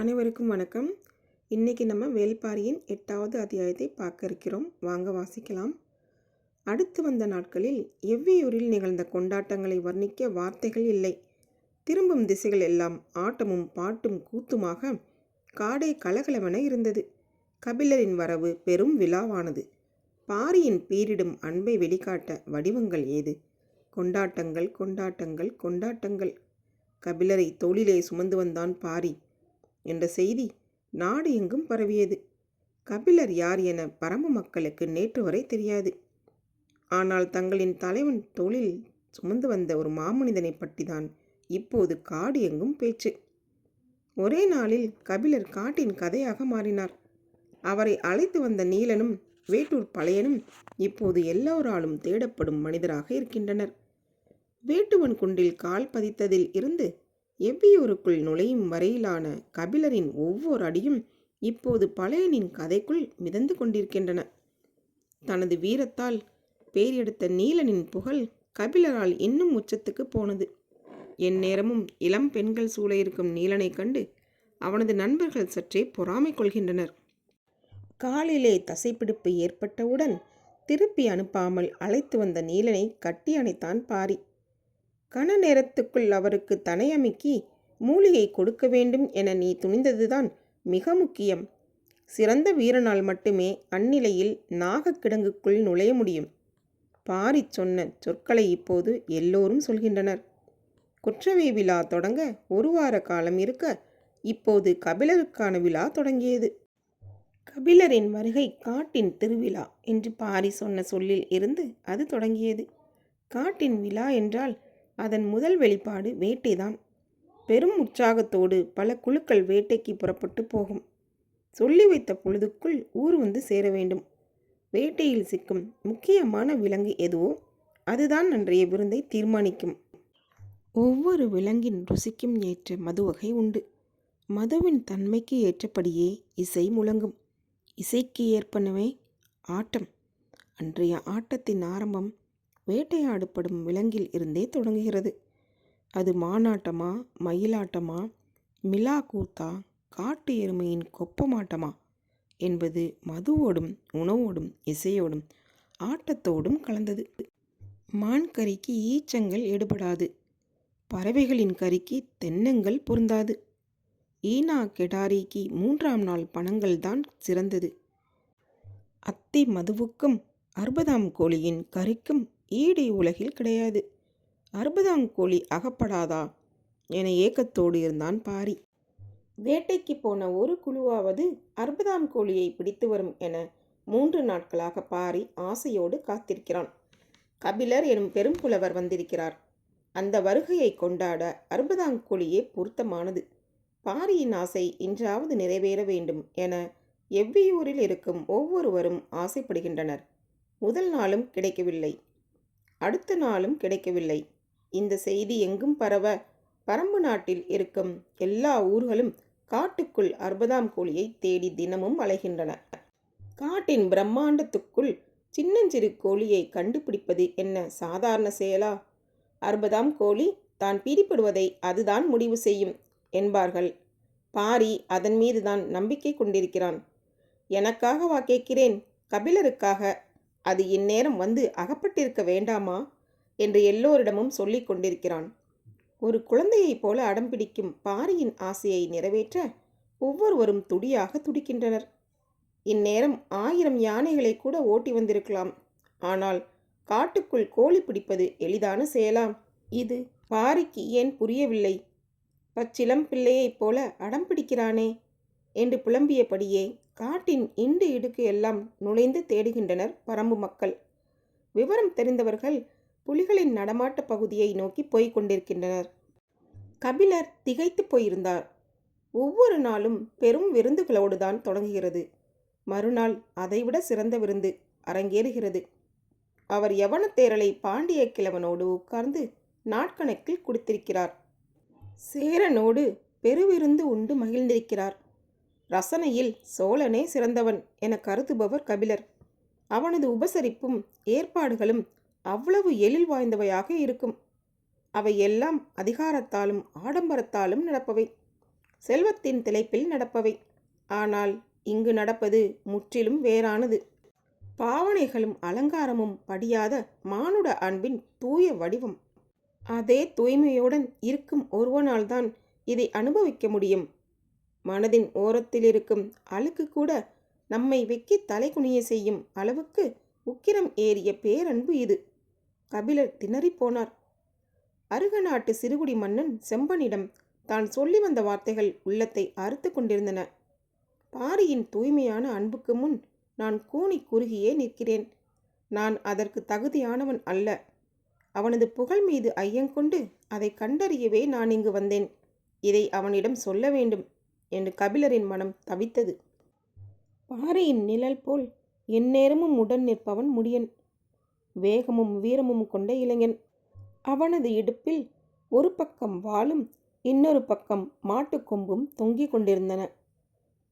அனைவருக்கும் வணக்கம். இன்றைக்கி நம்ம வேள்பாரியின் 8வது அத்தியாயத்தை பார்க்க இருக்கிறோம். வாங்க வாசிக்கலாம். அடுத்து வந்த நாட்களில் எவ்வியூரில் நிகழ்ந்த கொண்டாட்டங்களை வர்ணிக்க வார்த்தைகள் இல்லை. திரும்பும் திசைகள் எல்லாம் ஆட்டமும் பாட்டும் கூத்துமாக காடே கலகலவென இருந்தது. கபிலரின் வரவு பெரும் விழாவானது. பாரியின் பீரிடும் அன்பை வெளிக்காட்ட வடிவங்கள் ஏது? கொண்டாட்டங்கள் கொண்டாட்டங்கள் கொண்டாட்டங்கள். கபிலரை தோளிலே சுமந்து வந்தான் பாரி என்ற செய்தி நாடு எங்கும் பரவியது. கபிலர் யார் என பரம மக்களுக்கு நேற்று வரை தெரியாது. ஆனால் தங்களின் தலைவன் தோளில் சுமந்து வந்த ஒரு மாமனிதனை பற்றிதான் இப்போது காடு எங்கும் பேச்சு. ஒரே நாளில் கபிலர் காட்டின் கதையாக மாறினார். அவரை அழைத்து வந்த நீலனும் வேட்டூர் பழையனும் இப்போது எல்லோராலும் தேடப்படும் மனிதராக இருக்கின்றனர். வேட்டுவன் குன்றில் கால் பதித்ததில் இருந்து எவ்வியூருக்குள் நுழையும் வரையிலான கபிலரின் ஒவ்வொரு அடியும் இப்போது பழையனின் கதைக்குள் மிதந்து கொண்டிருக்கின்றன. தனது வீரத்தால் பேர் எடுத்த நீலனின் புகழ் கபிலரால் இன்னும் உச்சத்துக்கு போனது. எந்நேரமும் இளம் பெண்கள் சூழ இருக்கும் நீலனை கண்டு அவனது நண்பர்கள் சற்றே பொறாமை கொள்கின்றனர். காலிலே தசைப்பிடிப்பு ஏற்பட்டவுடன் திருப்பி அனுப்பாமல் அழைத்து வந்த நீலனை கட்டி அணைத்தான் பாரி. கன நேரத்துக்குள் அவருக்கு தனையமைக்கி மூலிகை கொடுக்க வேண்டும் என நீ துணிந்ததுதான் மிக முக்கியம். சிறந்த வீரனால் மட்டுமே அந்நிலையில் நாகக்கிடங்குக்குள் நுழைய முடியும். பாரி சொன்ன சொற்களை இப்போது எல்லோரும் சொல்கின்றனர். குற்றவை விழா தொடங்க ஒரு வார காலம் இருக்க இப்போது கபிலருக்கான விழா தொடங்கியது. கபிலரின் வருகை காட்டின் திருவிழா என்று பாரி சொன்ன சொல்லில் இருந்து அது தொடங்கியது. காட்டின் விழா என்றால் அதன் முதல் வெளிப்பாடு வேட்டைதான். பெரும் உற்சாகத்தோடு பல குழுக்கள் வேட்டைக்கு புறப்பட்டு போகும். சொல்லி வைத்த பொழுதுக்குள் ஊர் வந்து சேர வேண்டும். வேட்டையில் சிக்கும் முக்கியமான விலங்கு எதுவோ அதுதான் அன்றைய விருந்தை தீர்மானிக்கும். ஒவ்வொரு விலங்கின் ருசிக்கும் ஏற்ற மது வகை உண்டு. மதுவின் தன்மைக்கு ஏற்றபடியே இசை முழங்கும். இசைக்கு ஏற்பனவே ஆட்டம். அன்றைய ஆட்டத்தின் ஆரம்பம் வேட்டையாடப்படும் விலங்கில் இருந்தே தொடங்குகிறது. அது மானாட்டமா, மயிலாட்டமா, மிலா கூத்தா, காட்டு எருமையின் கொப்பமாட்டமா என்பது மதுவோடும் உணவோடும் இசையோடும் ஆட்டத்தோடும் கலந்தது. மான் கறிக்கு ஈச்சங்கள் எடுபடாது. பறவைகளின் கறிக்கு தென்னங்கள் பொருந்தாது. ஈனா கெடாரிக்கு 3ஆம் நாள் பணங்கள் தான் சிறந்தது. அத்தி மதுவுக்கும் 60ஆம் கோழியின் கறிக்கும் ஈடு உலகில் கிடையாது. 60ஆம் கோழி அகப்படாதா என ஏக்கத்தோடு இருந்தான் பாரி. வேட்டைக்கு போன ஒரு குழுவாவது 60ஆம் கோழியை பிடித்து வரும் என 3 நாட்களாக பாரி ஆசையோடு காத்திருக்கிறான். கபிலர் எனும் பெரும் புலவர் வந்திருக்கிறார். அந்த வருகையை கொண்டாட 60ஆம் கோழியே பொருத்தமானது. பாரியின் ஆசை இன்றாவது நிறைவேற வேண்டும் என எவ்வியூரில் இருக்கும் ஒவ்வொருவரும் ஆசைப்படுகின்றனர். முதல் நாளும் கிடைக்கவில்லை. அடுத்த நாளும் கிடைக்கவில்லை. இந்த செய்தி எங்கும் பரவ பரம்பு நாட்டில் இருக்கும் எல்லா ஊர்களும் காட்டுக்குள் 60ஆம் கோழியை தேடி தினமும் அலைகின்றன. காட்டின் பிரம்மாண்டத்துக்குள் சின்னஞ்சிறு கோழியை கண்டுபிடிப்பது என்ன சாதாரண செயலா? 60ஆம் கோழி தான் பிடிபடுவதை அதுதான் முடிவு செய்யும் என்பார்கள். பாரி அதன் மீதுதான் நம்பிக்கை கொண்டிருக்கிறான். எனக்காகவா கேட்கிறேன்? கபிலருக்காக. அது இந்நேரம் வந்து அகப்பட்டிருக்க வேண்டாமா என்று எல்லோரிடமும் சொல்லிக் கொண்டிருக்கிறான். ஒரு குழந்தையைப் போல அடம்பிடிக்கும் பாரியின் ஆசையை நிறைவேற்ற ஒவ்வொருவரும் துடியாக துடிக்கின்றனர். இந்நேரம் 1000 யானைகளை கூட ஓட்டி வந்திருக்கலாம். ஆனால் காட்டுக்குள் கோழி பிடிப்பது எளிதான செயலாம்? இது பாரிக்கு ஏன் புரியவில்லை? பச்சிலம் பிள்ளையைப் போல அடம்பிடிக்கிறானே என்று புலம்பியபடியே காட்டின் இண்டு இடுக்கு எல்லாம் நுழைந்து தேடுகின்றனர் பரம்பு மக்கள். விவரம் தெரிந்தவர்கள் புலிகளின் நடமாட்ட பகுதியை நோக்கி போய்க் கொண்டிருக்கின்றனர். கபிலர் திகைத்து போயிருந்தார். ஒவ்வொரு நாளும் பெரும் விருந்துகளோடுதான் தொடங்குகிறது. மறுநாள் அதைவிட சிறந்த விருந்து அரங்கேறுகிறது. அவர் யவனத்தேரலை பாண்டிய கிழவனோடு உட்கார்ந்து நாட்கணக்கில் குடித்திருக்கிறார். சேரனோடு பெருவிருந்து உண்டு மகிழ்ந்திருக்கிறார். ரசனையில் சோழனே சிறந்தவன் என கருதுபவர் கபிலர். அவனது உபசரிப்பும் ஏற்பாடுகளும் அவ்வளவு எழில் வாய்ந்தவையாக இருக்கும். அவை எல்லாம் அதிகாரத்தாலும் ஆடம்பரத்தாலும் நடப்பவை. செல்வத்தின் திளைப்பில் நடப்பவை. ஆனால் இங்கு நடப்பது முற்றிலும் வேறானது. பாவனைகளும் அலங்காரமும் படியாத மானுட அன்பின் தூய வடிவம். அதே தூய்மையுடன் இருக்கும் ஒருவனால்தான் இதை அனுபவிக்க முடியும். மனதின் ஓரத்தில் இருக்கும் அழுக்கு கூட நம்மை வெக்கி தலைகுனிய செய்யும் அளவுக்கு உக்கிரம் ஏறிய பேரன்பு இது. கபிலர் திணறிப்போனார். அருக நாட்டு சிறுகுடி மன்னன் செம்பனிடம் தான் சொல்லி வந்த வார்த்தைகள் உள்ளத்தை அறுத்து கொண்டிருந்தன. பாரியின் தூய்மையான அன்புக்கு முன் நான் கூனி குறுகியே நிற்கிறேன். நான் அதற்கு தகுதியானவன் அல்ல. அவனது புகழ் மீது ஐயங்கொண்டு அதை கண்டறியவே நான் இங்கு வந்தேன். இதை அவனிடம் சொல்ல வேண்டும் என்று கபிலரின் மனம் தவித்தது. பாரியின் நிழல் போல் எந்நேரமும் உடன் நிற்பவன் முடியன். வேகமும் வீரமும் கொண்ட இளைஞன். அவனது இடுப்பில் ஒரு பக்கம் வாளும் இன்னொரு பக்கம் மாட்டுக்கொம்பும் தொங்கிக் கொண்டிருந்தன.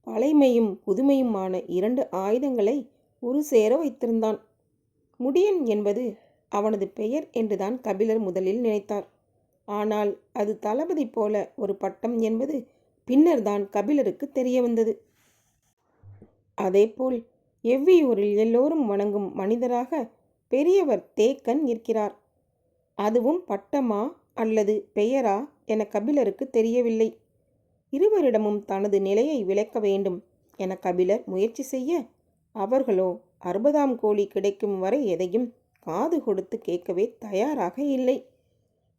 பழைமையும் புதுமையுமான 2 ஆயுதங்களை ஒரு சேர வைத்திருந்தான். முடியன் என்பது அவனது பெயர் என்றுதான் கபிலர் முதலில் நினைத்தார். ஆனால் அது தளபதி போல ஒரு பட்டம் என்பது பின்னர்தான் கபிலருக்கு தெரிய வந்தது. அதேபோல் எவ்வியூரில் எல்லோரும் வணங்கும் மனிதராக பெரியவர் தேக்கன் இருக்கிறார். அதுவும் பட்டமா அல்லது பெயரா என கபிலருக்கு தெரியவில்லை. இருவரிடமும் தனது நிலையை விளக்க வேண்டும் என கபிலர் முயற்சி செய்ய, அவர்களோ 60ஆம் கோழி கிடைக்கும் வரை எதையும் காது கொடுத்து கேட்கவே தயாராக இல்லை.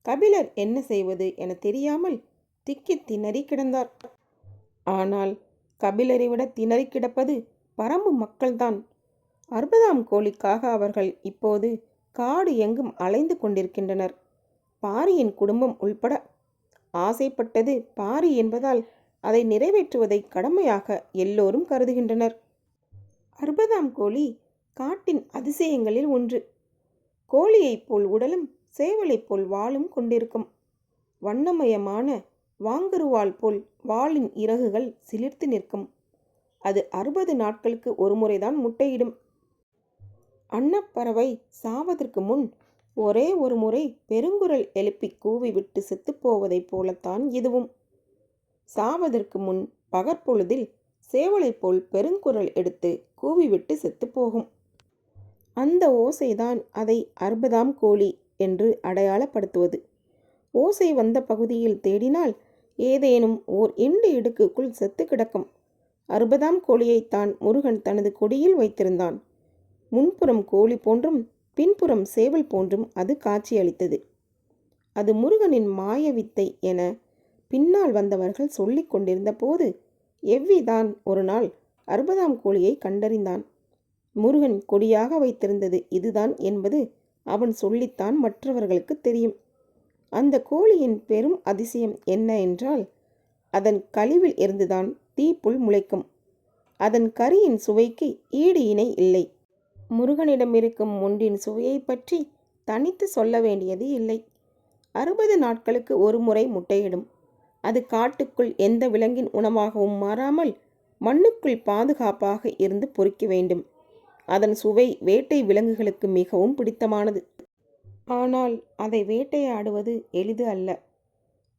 கபிலர் என்ன செய்வது என தெரியாமல் திக்கி திணறி கிடந்தார். ஆனால் கபிலரை விட திணறி கிடப்பது பரம்பு மக்கள்தான். 60ஆம் கோழிக்காக அவர்கள் இப்போது காடு எங்கும் அலைந்து கொண்டிருக்கின்றனர். பாரியின் குடும்பம் உள்பட. ஆசைப்பட்டது பாரி என்பதால் அதை நிறைவேற்றுவதை கடமையாக எல்லோரும் கருதுகின்றனர். 60ஆம் கோழி காட்டின் அதிசயங்களில் ஒன்று. கோழியைப் போல் உடலும் சேவலைப் போல் வாலும் கொண்டிருக்கும். வண்ணமயமான வாங்கருவாள் போல் வாளின் இறகுகள் சிலிர்த்து நிற்கும். அது 60 நாட்களுக்கு ஒரு முறைதான் முட்டையிடும். அன்னப்பறவை சாவதற்கு முன் ஒரே ஒரு முறை பெருங்குரல் எழுப்பி கூவிவிட்டு செத்துப்போவதைப் போலத்தான் இதுவும். சாவதற்கு முன் பகற்பொழுதில் சேவலை போல் பெருங்குரல் எடுத்து கூவிவிட்டு செத்துப்போகும். அந்த ஓசைதான் அதை 60ஆம் கோழி என்று அடையாளப்படுத்துவது. ஓசை வந்த பகுதியில் தேடினால் ஏதேனும் ஓர் இண்டு இடுக்குக்குள் செத்து கிடக்கும். 60ஆம் கோழியைத்தான் முருகன் தனது கொடியில் வைத்திருந்தான். முன்புறம் கோழி போன்றும் பின்புறம் சேவல் போன்றும் அது காட்சியளித்தது. அது முருகனின் மாய வித்தை என பின்னால் வந்தவர்கள் சொல்லிக் கொண்டிருந்த போது எவ்விதான் ஒரு நாள் 60ஆம் கோழியை கண்டறிந்தான். முருகன் கொடியாக வைத்திருந்தது இதுதான் என்பது அவன் சொல்லித்தான் மற்றவர்களுக்கு தெரியும். அந்த கோழியின் பெரும் அதிசயம் என்ன என்றால், அதன் கழிவில் இருந்துதான் தீப்புல் முளைக்கும். அதன் கரியின் சுவைக்கு ஈடு இணை இல்லை. முருகனிடம் இருக்கும் ஒன்றின் சுவையை பற்றி தனித்து சொல்ல வேண்டியது இல்லை. 60 நாட்களுக்கு ஒரு முறை முட்டையிடும். அது காட்டுக்குள் எந்த விலங்கின் உணவாகவும் மாறாமல் மண்ணுக்குள் பாதுகாப்பாக இருந்து பொறிக்க வேண்டும். அதன் சுவை வேட்டை விலங்குகளுக்கு மிகவும் பிடித்தமானது. ஆனால் அதை வேட்டையாடுவது எளிது அல்ல.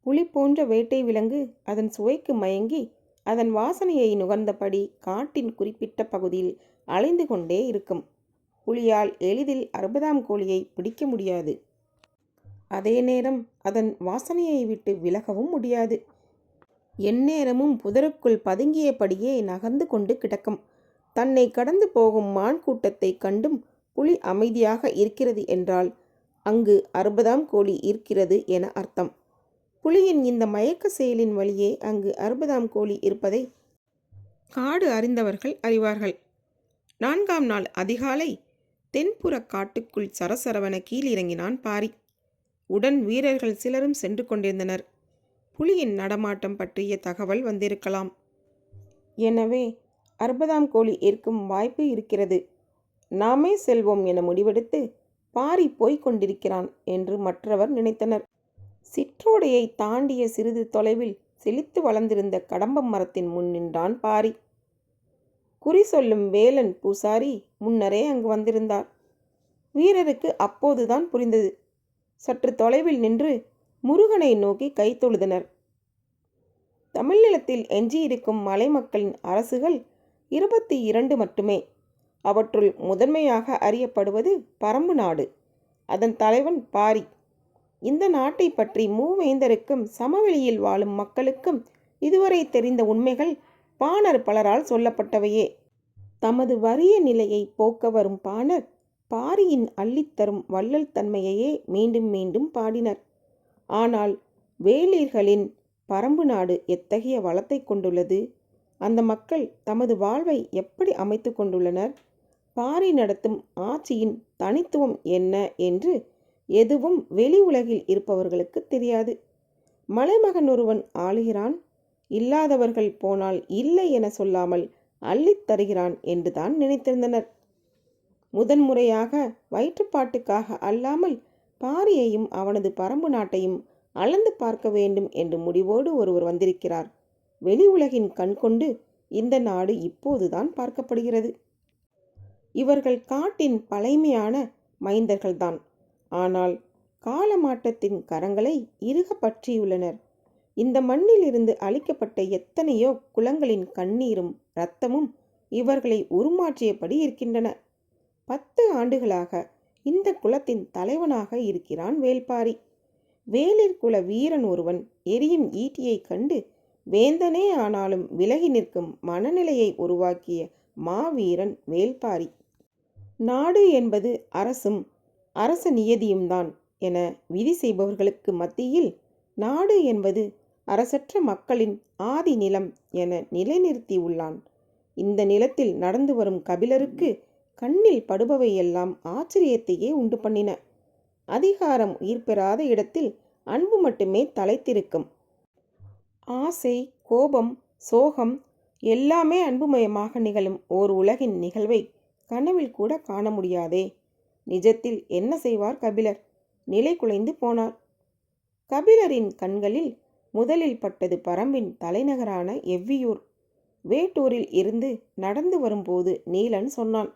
புலி போன்ற வேட்டை விலங்கு அதன் சுவைக்கு மயங்கி அதன் வாசனையை நுகர்ந்தபடி காட்டின் குறிப்பிட்ட பகுதியில் அலைந்து கொண்டே இருக்கும். புலியால் எளிதில் 60ஆம் கோழியை பிடிக்க முடியாது. அதே நேரம் அதன் வாசனையை விட்டு விலகவும் முடியாது. எந்நேரமும் புதருக்குள் பதுங்கியபடியே நகர்ந்து கொண்டு கிடக்கும். தன்னை கடந்து போகும் மான் கூட்டத்தை கண்டும் புலி அமைதியாக இருக்கிறது என்றால் அங்கு 60ஆம் கோழி இருக்கிறது என அர்த்தம். புலியின் இந்த மயக்க செயலின் வழியே அங்கு 60ஆம் கோழி இருப்பதை காடு அறிந்தவர்கள் அறிவார்கள். 4ஆம் நாள் அதிகாலை தென்புற காட்டுக்குள் சரசரவென கீழிறங்கினான் பாரி. உடன் வீரர்கள் சிலரும் சென்று கொண்டிருந்தனர். புலியின் நடமாட்டம் பற்றிய தகவல் வந்திருக்கலாம். எனவே 60ஆம் கோழி இருக்கும் வாய்ப்பு இருக்கிறது. நாமே செல்வோம் என முடிவெடுத்து பாரி போய்க் கொண்டிருக்கிறான் என்று மற்றவர் நினைத்தனர். சிற்றோடையை தாண்டிய சிறிது தொலைவில் செழித்து வளர்ந்திருந்த கடம்ப மரத்தின் முன் நின்றான் பாரி. குறி சொல்லும் வேலன் பூசாரி முன்னரே அங்கு வந்திருந்தார். வீரருக்கு அப்போதுதான் புரிந்தது. சற்று தொலைவில் நின்று முருகனை நோக்கி கை தொழுதனர். தமிழ்நிலத்தில் எஞ்சியிருக்கும் மலை மக்களின் அரசுகள் 22 மட்டுமே. அவற்றுள் முதன்மையாக அறியப்படுவது பரம்பு நாடு. அதன் தலைவன் பாரி. இந்த நாட்டை பற்றி மூவேந்தருக்கும் சமவெளியில் வாழும் மக்களுக்கும் இதுவரை தெரிந்த உண்மைகள் பாணர் பலரால் சொல்லப்பட்டவையே. தமது வறிய நிலையை போக்க வரும் பாணர் பாரியின் அள்ளித்தரும் வள்ளல் தன்மையையே மீண்டும் மீண்டும் பாடினர். ஆனால் வேளிர்களின் பரம்பு நாடு எத்தகைய வளத்தை கொண்டுள்ளது, அந்த மக்கள் தமது வாழ்வை எப்படி அமைத்து கொண்டுள்ளனர், பாரி நடத்தும் ஆட்சியின் தனித்துவம் என்ன என்று எதுவும் வெளி உலகில் இருப்பவர்களுக்கு தெரியாது. மலைமகன் ஒருவன் ஆளுகிறான், இல்லாதவர்கள் போனால் இல்லை என சொல்லாமல் அள்ளித் தருகிறான் என்றுதான் நினைத்திருந்தனர். முதன்முறையாக வயிற்றுப்பாட்டுக்காக அல்லாமல் பாரியையும் அவனது பரம்பு நாட்டையும் அளந்து பார்க்க வேண்டும் என்று முடிவோடு ஒருவர் வந்திருக்கிறார். வெளி உலகின் கண் கொண்டு இந்த நாடு இப்போதுதான் பார்க்கப்படுகிறது. இவர்கள் காட்டின் பழைமையான மைந்தர்கள்தான். ஆனால் காலமாட்டத்தின் கரங்களை இறுக பற்றியுள்ளனர். இந்த மண்ணில் இருந்து அழிக்கப்பட்ட எத்தனையோ குலங்களின் கண்ணீரும் இரத்தமும் இவர்களை உருமாற்றியபடி இருக்கின்றன. 10 ஆண்டுகளாக இந்த குலத்தின் தலைவனாக இருக்கிறான் வேள்பாரி. வேளிர் குல வீரன் ஒருவன் எரியும் ஈட்டியை கண்டு வேந்தனே ஆனாலும் விலகி நிற்கும் மனநிலையை உருவாக்கிய மாவீரன் வேள்பாரி. நாடு என்பது அரசும் அரச நியதியும்தான் என விதி செய்பவர்களுக்கு மத்தியில் நாடு என்பது அரசற்ற மக்களின் ஆதி நிலம் என நிலைநிறுத்தியுள்ளான். இந்த நிலத்தில் நடந்து வரும் கபிலருக்கு கண்ணில் படுபவையெல்லாம் ஆச்சரியத்தையே உண்டு பண்ணின. அதிகாரம் உயிர் பெறாத இடத்தில் அன்பு மட்டுமே தலைத்திருக்கும். ஆசை, கோபம், சோகம் எல்லாமே அன்புமயமாக நிகழும் ஓர் உலகின் நிகழ்வை கனவில் கூட காண முடியாதே. நிஜத்தில் என்ன செய்வார் கபிலர்? நிலை குலைந்து போனார். கபிலரின் கண்களில் முதலில் பட்டது பரம்பின் தலைநகரான எவ்வியூர். வேட்டூரில் இருந்து நடந்து வரும்போது நீலன் சொன்னான்,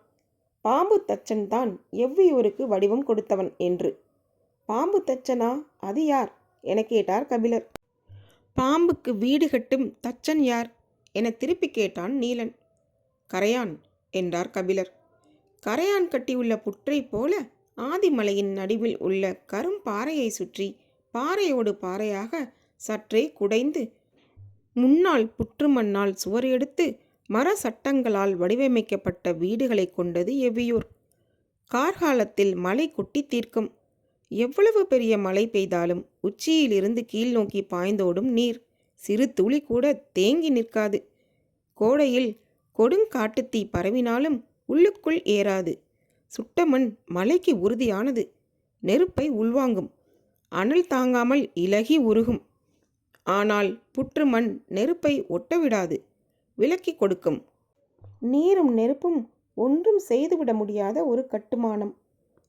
பாம்பு தச்சன் தான் எவ்வியூருக்கு வடிவம் கொடுத்தவன் என்று. பாம்பு தச்சனா? அது யார் என கேட்டார் கபிலர். பாம்புக்கு வீடு கட்டும் தச்சன் யார் என திருப்பி கேட்டான் நீலன். கரையான் என்றார் கபிலர். கரையான் கட்டியுள்ள புற்றை போல ஆதிமலையின் நடுவில் உள்ள கரும் பாறையை சுற்றி பாறையோடு பாறையாக சற்றே குடைந்து முன்னால் புற்று மண்ணால் சுவர் எடுத்து மர சட்டங்களால் வடிவமைக்கப்பட்ட வீடுகளை கொண்டது எவ்வியூர். கார்காலத்தில் மழை கொட்டி தீர்க்கும். எவ்வளவு பெரிய மழை பெய்தாலும் உச்சியிலிருந்து கீழ் நோக்கி பாய்ந்தோடும் நீர் சிறு துளி கூட தேங்கி நிற்காது. கோடையில் கொடுங்காட்டுத்தீ பரவினாலும் உள்ளுக்குள் ஏறாது. சுட்டமண் மலைக்கு உறுதியானது. நெருப்பை உள்வாங்கும். அனல் தாங்காமல் இலகி உருகும். ஆனால் புற்று மண் நெருப்பை ஒட்டவிடாது, விலக்கி கொடுக்கும். நீரும் நெருப்பும் ஒன்றும் செய்துவிட முடியாத ஒரு கட்டுமானம்.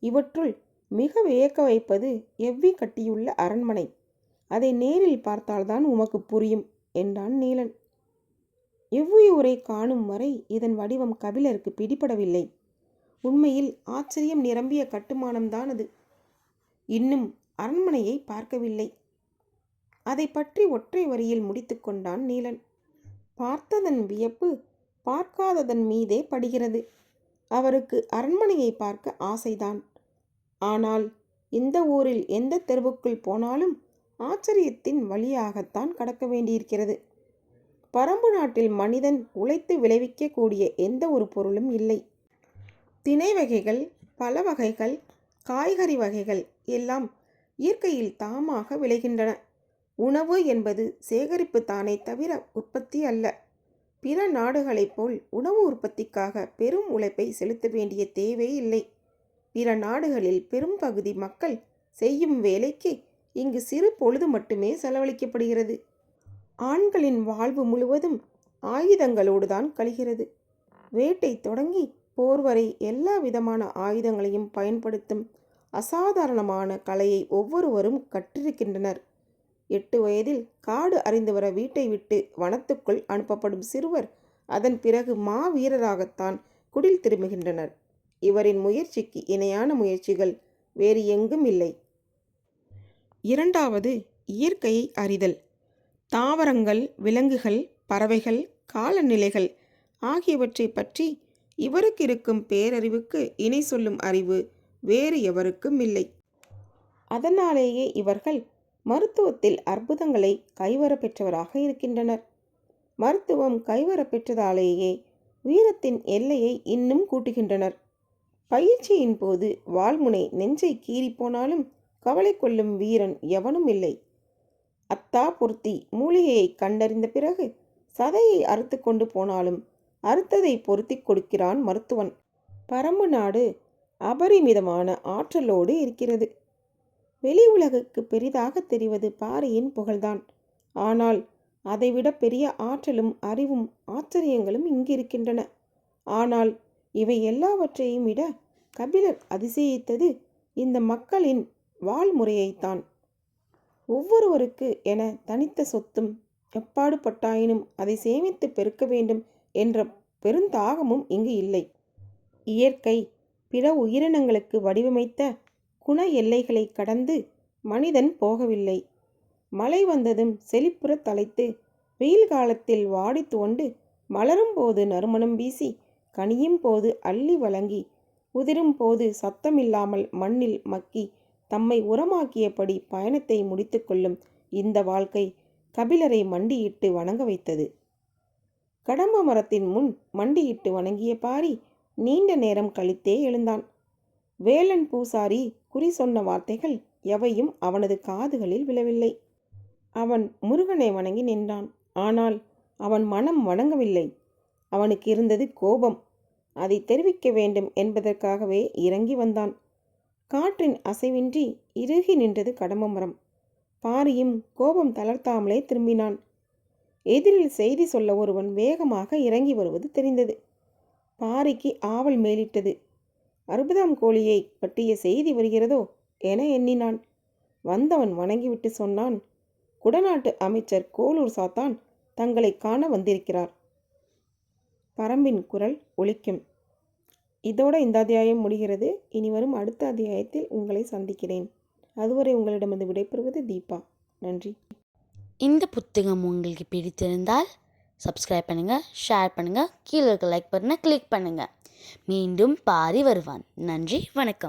இவற்றுள் மிக வியக்க வைப்பது எவ்வி கட்டியுள்ள அரண்மனை. அதை நேரில் பார்த்தால்தான் உமக்கு புரியும் என்றான் நீலன். எவ்வியூரை காணும் வரை இதன் வடிவம் கபிலருக்கு பிடிபடவில்லை. உண்மையில் ஆச்சரியம் நிரம்பிய கட்டுமானம்தான் அது. இன்னும் அரண்மனையை பார்க்கவில்லை. அதை பற்றி ஒற்றை வரியில் முடித்து கொண்டான் நீலன். பார்த்ததன் வியப்பு பார்க்காததன் மீதே படுகிறது. அவருக்கு அரண்மனையை பார்க்க ஆசைதான். ஆனால் இந்த ஊரில் எந்த தெருவுக்குள் போனாலும் ஆச்சரியத்தின் வழியாகத்தான் கடக்க வேண்டியிருக்கிறது. பரம்பு நாட்டில் மனிதன் உழைத்து விளைவிக்கக்கூடிய எந்த ஒரு பொருளும் இல்லை. திணை வகைகள், பல வகைகள், காய்கறி வகைகள் எல்லாம் இயற்கையில் தாமாக விளைகின்றன. உணவு என்பது சேகரிப்பு தானே தவிர உற்பத்தி அல்ல. பிற நாடுகளைப் போல் உணவு உற்பத்திக்காக பெரும் உழைப்பை செலுத்த வேண்டிய தேவை இல்லை. பிற நாடுகளில் பெரும் பகுதி மக்கள் செய்யும் வேலைக்கு இங்கு சிறு பொழுது மட்டுமே செலவழிக்கப்படுகிறது. ஆண்களின் வாழ்வு முழுவதும் ஆயுதங்களோடு தான் கழிகிறது. வேட்டை தொடங்கி போர் வரை எல்லா விதமான ஆயுதங்களையும் பயன்படுத்தும் அசாதாரணமான கலையை ஒவ்வொருவரும் கற்றிருக்கின்றனர். 8 வயதில் காடு அறிந்து வர வீட்டை விட்டு வனத்துக்குள் அனுப்பப்படும் சிறுவர் அதன் பிறகு மாவீரராகத்தான் குடில் திரும்புகின்றனர். இவரின் முயற்சிக்கு இணையான முயற்சிகள் வேறு எங்கும் இல்லை. இரண்டாவது, இயற்கையை அறிதல். தாவரங்கள், விலங்குகள், பறவைகள், காலநிலைகள் ஆகியவற்றை பற்றி இவருக்கு இருக்கும் பேரறிவுக்கு இணை சொல்லும் அறிவு வேறு எவருக்கும் இல்லை. அதனாலேயே இவர்கள் மருத்துவத்தில் அற்புதங்களை கைவர பெற்றவராக இருக்கின்றனர். மருத்துவம் கைவர பெற்றதாலேயே வீரத்தின் எல்லையை இன்னும் கூட்டுகின்றனர். பயிற்சியின் போது வாள்முனை நெஞ்சை கீறி போனாலும் கவலை கொள்ளும் வீரன் எவனும் இல்லை. அத்தா பொருத்தி மூலிகையை கண்டறிந்த பிறகு சதையை அறுத்து கொண்டு போனாலும் அறுத்ததை பொருத்தி கொடுக்கிறான் மருத்துவன். பரம்பு நாடு அபரிமிதமான ஆற்றலோடு இருக்கிறது. வெளி உலகுக்கு பெரிதாக தெரிவது பாரியின் புகழ்தான். ஆனால் அதைவிட பெரிய ஆற்றலும் அறிவும் ஆச்சரியங்களும் இங்கிருக்கின்றன. ஆனால் இவை எல்லாவற்றையும் விட கபிலர் அதிசயித்தது இந்த மக்களின் வாழ்முறையைத்தான். ஒவ்வொருவருக்கு என தனித்த சொத்தும் எப்பாடுபட்டாயினும் அதை சேமித்து பெருக்க வேண்டும் என்ற பெருந்தாகமும் இங்கு இல்லை. இயற்கை பிற உயிரினங்களுக்கு வடிவமைத்த குண எல்லைகளை கடந்து மனிதன் போகவில்லை. மழை வந்ததும் செழிப்புற தலைத்து வெயில் காலத்தில் வாடி துவண்டு மலரும் போது நறுமணம் வீசி கனியும் போது அள்ளி வழங்கி உதிரும் போது சத்தமில்லாமல் மண்ணில் மக்கி தம்மை உரமாக்கியபடி பயணத்தை முடித்து கொள்ளும் இந்த வாழ்க்கை கபிலரை மண்டியிட்டு வணங்க வைத்தது. கடம்ப மரத்தின் முன் மண்டியிட்டு வணங்கிய பாரி நீண்ட நேரம் கழித்தே எழுந்தான். வேலன் பூசாரி குறி சொன்ன வார்த்தைகள் எவையும் அவனது காதுகளில் விழவில்லை. அவன் முருகனை வணங்கி நின்றான். ஆனால் அவன் மனம் வணங்கவில்லை. அவனுக்கு இருந்தது கோபம். அதை தெரிவிக்க வேண்டும் என்பதற்காகவே இறங்கி வந்தான். காற்றின் அசைவின்றி இறுகி நின்றது கடம்ப மரம். பாரியும் கோபம் தளர்த்தாமலே திரும்பினான். எதிரில் செய்தி சொல்ல ஒருவன் வேகமாக இறங்கி வருவது தெரிந்தது. பாரிக்கு ஆவல் மேலிட்டது. அறுபதாம் கோழியை பற்றிய செய்தி வருகிறதோ என எண்ணினான். வந்தவன் வணங்கிவிட்டு சொன்னான், குடநாட்டு அமைச்சர் கோலூர் சாத்தான் தங்களை காண வந்திருக்கிறார். பரம்பின் குரல் ஒலிக்கும். இதோட இந்த அத்தியாயம் முடிகிறது. இனி வரும் அடுத்த அத்தியாயத்தில் உங்களை சந்திக்கிறேன். அதுவரை உங்களிடமிருந்து விடைபெறுவது தீபா. நன்றி. இந்த புத்தகம் உங்களுக்கு பிடித்திருந்தால் சப்ஸ்கிரைப் பண்ணுங்கள், ஷேர் பண்ணுங்கள், கீழே இருக்க லைக் பட்டனை கிளிக் பண்ணுங்கள். மீண்டும் பாரி வருவான். நன்றி, வணக்கம்.